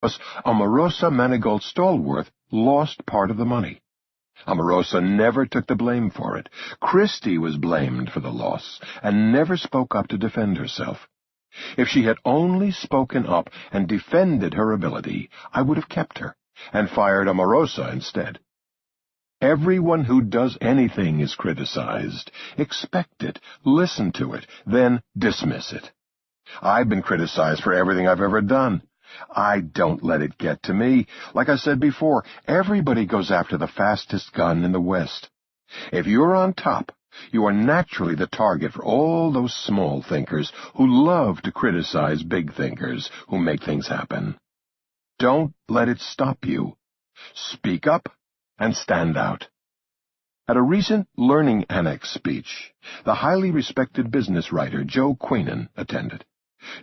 Omarosa Manigault Stallworth lost part of the money. Omarosa never took the blame for it. Christie was blamed for the loss, and never spoke up to defend herself. If she had only spoken up and defended her ability, I would have kept her, and fired Omarosa instead. Everyone who does anything is criticized. Expect it, listen to it, then dismiss it. I've been criticized for everything I've ever done. I don't let it get to me. Like I said before, everybody goes after the fastest gun in the West. If you're on top, you are naturally the target for all those small thinkers who love to criticize big thinkers who make things happen. Don't let it stop you. Speak up and stand out. At a recent Learning Annex speech, the highly respected business writer Joe Queenan attended.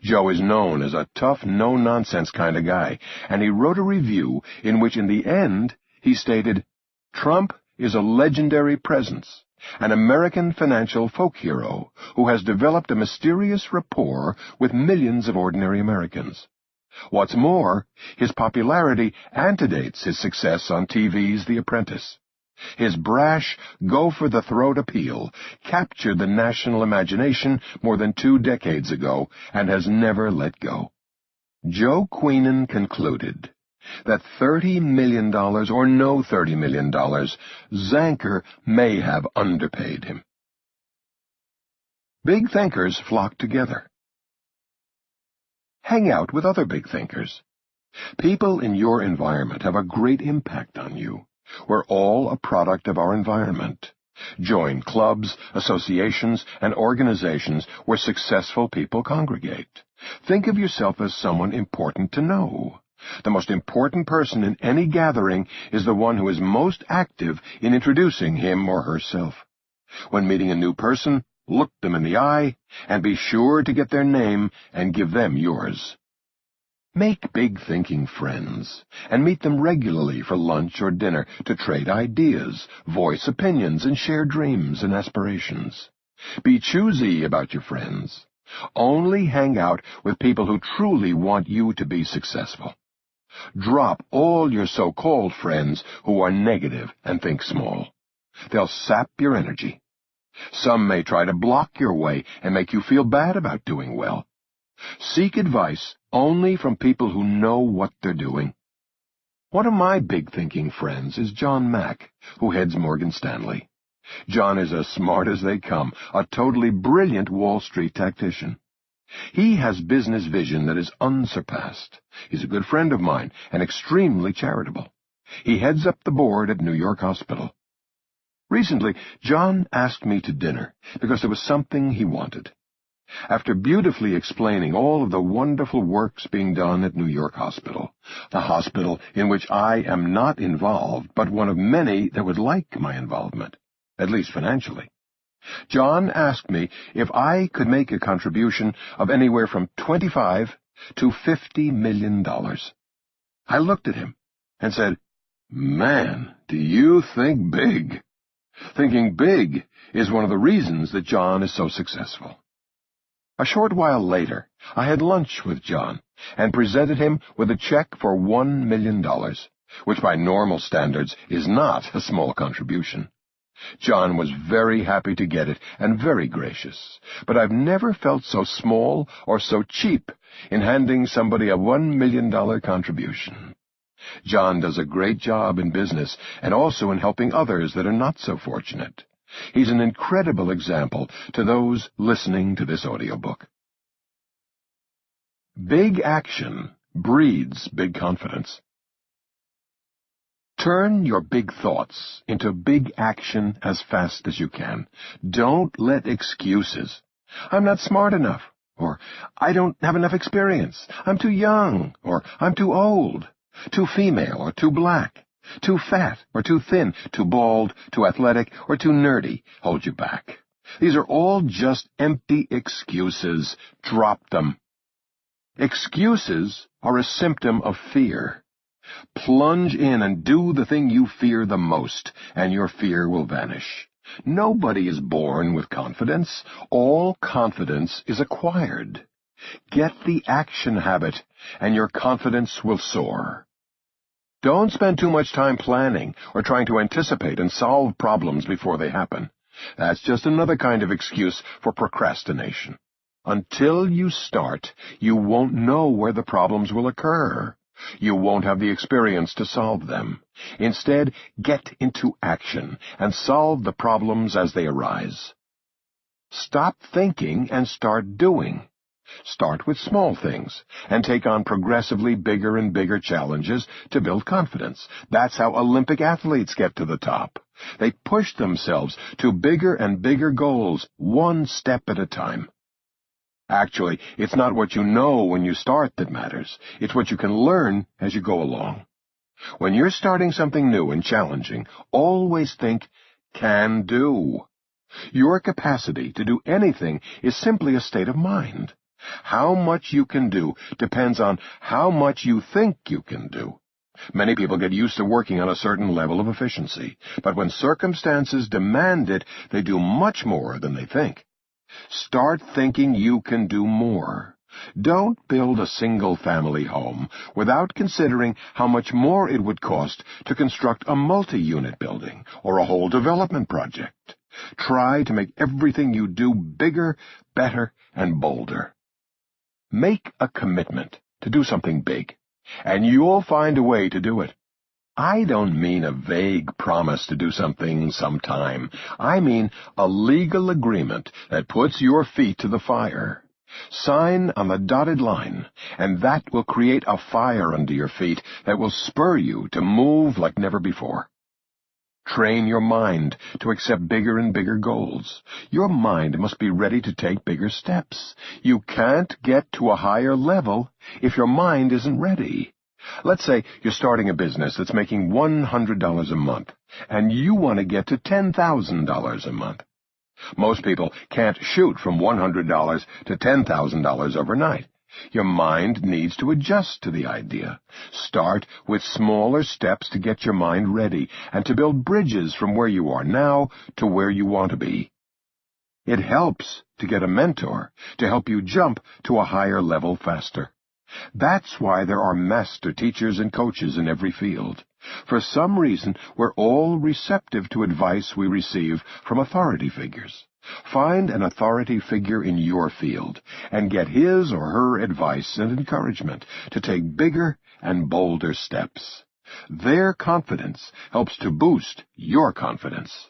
Joe is known as a tough, no-nonsense kind of guy, and he wrote a review in which, in the end, he stated, "Trump is a legendary presence, an American financial folk hero who has developed a mysterious rapport with millions of ordinary Americans. What's more, his popularity antedates his success on TV's The Apprentice. His brash, go-for-the-throat appeal captured the national imagination more than 2 decades ago and has never let go." Joe Queenan concluded that $30 million or no $30 million, Zanker may have underpaid him. Big thinkers flock together. Hang out with other big thinkers. People in your environment have a great impact on you. We're all a product of our environment. Join clubs, associations, and organizations where successful people congregate. Think of yourself as someone important to know. The most important person in any gathering is the one who is most active in introducing him or herself. When meeting a new person, look them in the eye, and be sure to get their name and give them yours. Make big-thinking friends, and meet them regularly for lunch or dinner to trade ideas, voice opinions, and share dreams and aspirations. Be choosy about your friends. Only hang out with people who truly want you to be successful. Drop all your so-called friends who are negative and think small. They'll sap your energy. Some may try to block your way and make you feel bad about doing well. Seek advice only from people who know what they're doing. One of my big-thinking friends is John Mack, who heads Morgan Stanley. John is as smart as they come, a totally brilliant Wall Street tactician. He has business vision that is unsurpassed. He's a good friend of mine and extremely charitable. He heads up the board at New York Hospital. Recently, John asked me to dinner because there was something he wanted. After beautifully explaining all of the wonderful works being done at New York Hospital, the hospital in which I am not involved, but one of many that would like my involvement, at least financially, John asked me if I could make a contribution of anywhere from $25 to $50 million. I looked at him and said, "Man, do you think big?" Thinking big is one of the reasons that John is so successful. A short while later, I had lunch with John and presented him with a check for $1 million, which by normal standards is not a small contribution. John was very happy to get it and very gracious, but I've never felt so small or so cheap in handing somebody a $1 million contribution. John does a great job in business and also in helping others that are not so fortunate. He's an incredible example to those listening to this audiobook. Big action breeds big confidence. Turn your big thoughts into big action as fast as you can. Don't let excuses, "I'm not smart enough," or "I don't have enough experience," "I'm too young," or "I'm too old," "too female," or "too black," "too fat," or "too thin," "too bald," "too athletic," or "too nerdy" hold you back. These are all just empty excuses. Drop them. Excuses are a symptom of fear. Plunge in and do the thing you fear the most, and your fear will vanish. Nobody is born with confidence. All confidence is acquired. Get the action habit, and your confidence will soar. Don't spend too much time planning or trying to anticipate and solve problems before they happen. That's just another kind of excuse for procrastination. Until you start, you won't know where the problems will occur. You won't have the experience to solve them. Instead, get into action and solve the problems as they arise. Stop thinking and start doing. Start with small things and take on progressively bigger and bigger challenges to build confidence. That's how Olympic athletes get to the top. They push themselves to bigger and bigger goals, one step at a time. Actually, it's not what you know when you start that matters. It's what you can learn as you go along. When you're starting something new and challenging, always think, can do. Your capacity to do anything is simply a state of mind. How much you can do depends on how much you think you can do. Many people get used to working on a certain level of efficiency, but when circumstances demand it, they do much more than they think. Start thinking you can do more. Don't build a single-family home without considering how much more it would cost to construct a multi-unit building or a whole development project. Try to make everything you do bigger, better, and bolder. Make a commitment to do something big, and you'll find a way to do it. I don't mean a vague promise to do something sometime. I mean a legal agreement that puts your feet to the fire. Sign on the dotted line, and that will create a fire under your feet that will spur you to move like never before. Train your mind to accept bigger and bigger goals. Your mind must be ready to take bigger steps. You can't get to a higher level if your mind isn't ready. Let's say you're starting a business that's making $100 a month, and you want to get to $10,000 a month. Most people can't shoot from $100 to $10,000 overnight. Your mind needs to adjust to the idea. Start with smaller steps to get your mind ready and to build bridges from where you are now to where you want to be. It helps to get a mentor to help you jump to a higher level faster. That's why there are master teachers and coaches in every field. For some reason, we're all receptive to advice we receive from authority figures. Find an authority figure in your field and get his or her advice and encouragement to take bigger and bolder steps. Their confidence helps to boost your confidence.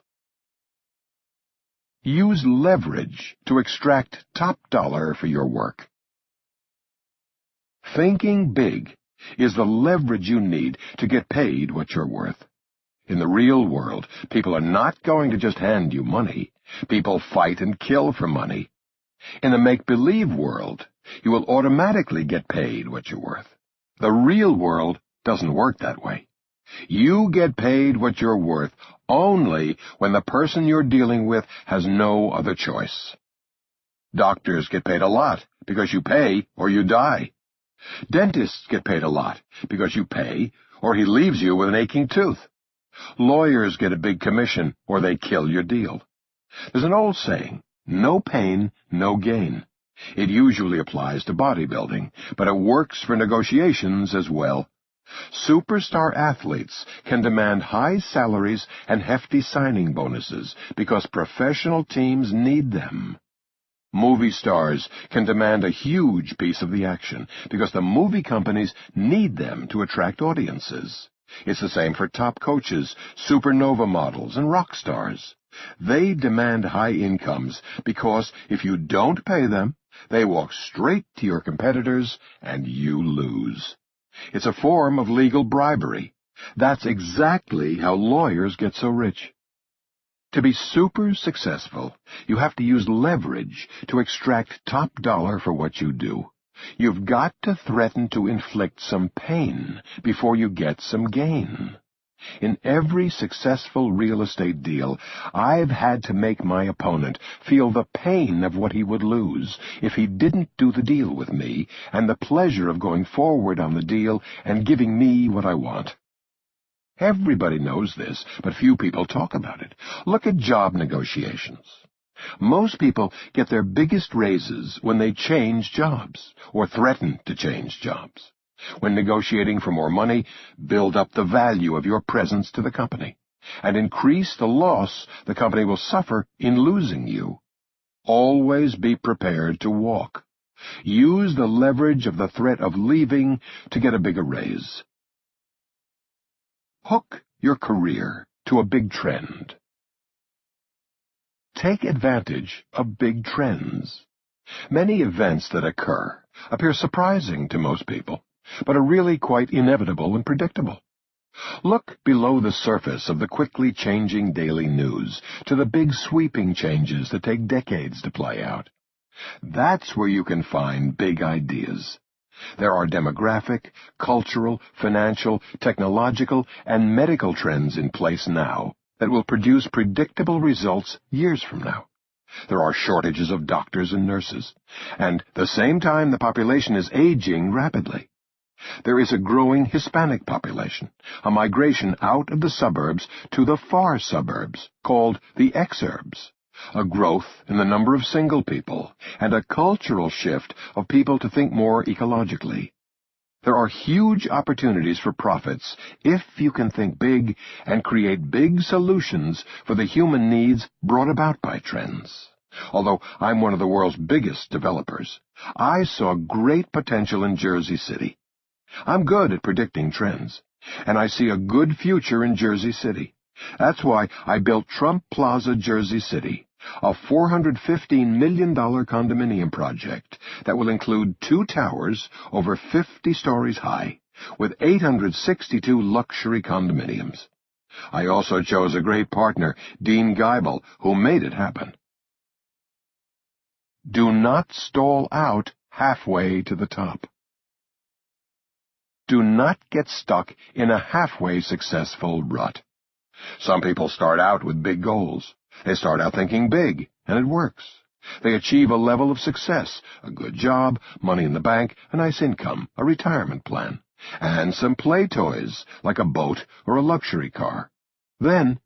Use leverage to extract top dollar for your work. Thinking big is the leverage you need to get paid what you're worth. In the real world, people are not going to just hand you money. People fight and kill for money. In the make-believe world, you will automatically get paid what you're worth. The real world doesn't work that way. You get paid what you're worth only when the person you're dealing with has no other choice. Doctors get paid a lot because you pay or you die. Dentists get paid a lot because you pay or he leaves you with an aching tooth. Lawyers get a big commission or they kill your deal. There's an old saying, no pain, no gain. It usually applies to bodybuilding, but it works for negotiations as well. Superstar athletes can demand high salaries and hefty signing bonuses because professional teams need them. Movie stars can demand a huge piece of the action because the movie companies need them to attract audiences. It's the same for top coaches, supernova models, and rock stars. They demand high incomes because if you don't pay them, they walk straight to your competitors and you lose. It's a form of legal bribery. That's exactly how lawyers get so rich. To be super successful, you have to use leverage to extract top dollar for what you do. You've got to threaten to inflict some pain before you get some gain. In every successful real estate deal, I've had to make my opponent feel the pain of what he would lose if he didn't do the deal with me, and the pleasure of going forward on the deal and giving me what I want. Everybody knows this, but few people talk about it. Look at job negotiations. Most people get their biggest raises when they change jobs or threaten to change jobs. When negotiating for more money, build up the value of your presence to the company and increase the loss the company will suffer in losing you. Always be prepared to walk. Use the leverage of the threat of leaving to get a bigger raise. Hook your career to a big trend. Take advantage of big trends. Many events that occur appear surprising to most people, but are really quite inevitable and predictable. Look below the surface of the quickly changing daily news to the big sweeping changes that take decades to play out. That's where you can find big ideas. There are demographic, cultural, financial, technological, and medical trends in place now that will produce predictable results years from now. There are shortages of doctors and nurses, and at the same time the population is aging rapidly. There is a growing Hispanic population, a migration out of the suburbs to the far suburbs, called the exurbs, a growth in the number of single people, and a cultural shift of people to think more ecologically. There are huge opportunities for profits if you can think big and create big solutions for the human needs brought about by trends. Although I'm one of the world's biggest developers, I saw great potential in Jersey City. I'm good at predicting trends, and I see a good future in Jersey City. That's why I built Trump Plaza Jersey City, a $415 million condominium project that will include 2 towers over 50 stories high, with 862 luxury condominiums. I also chose a great partner, Dean Geibel, who made it happen. Do not stall out halfway to the top. Do not get stuck in a halfway successful rut. Some people start out with big goals. They start out thinking big, and it works. They achieve a level of success, a good job, money in the bank, a nice income, a retirement plan, and some play toys like a boat or a luxury car. Then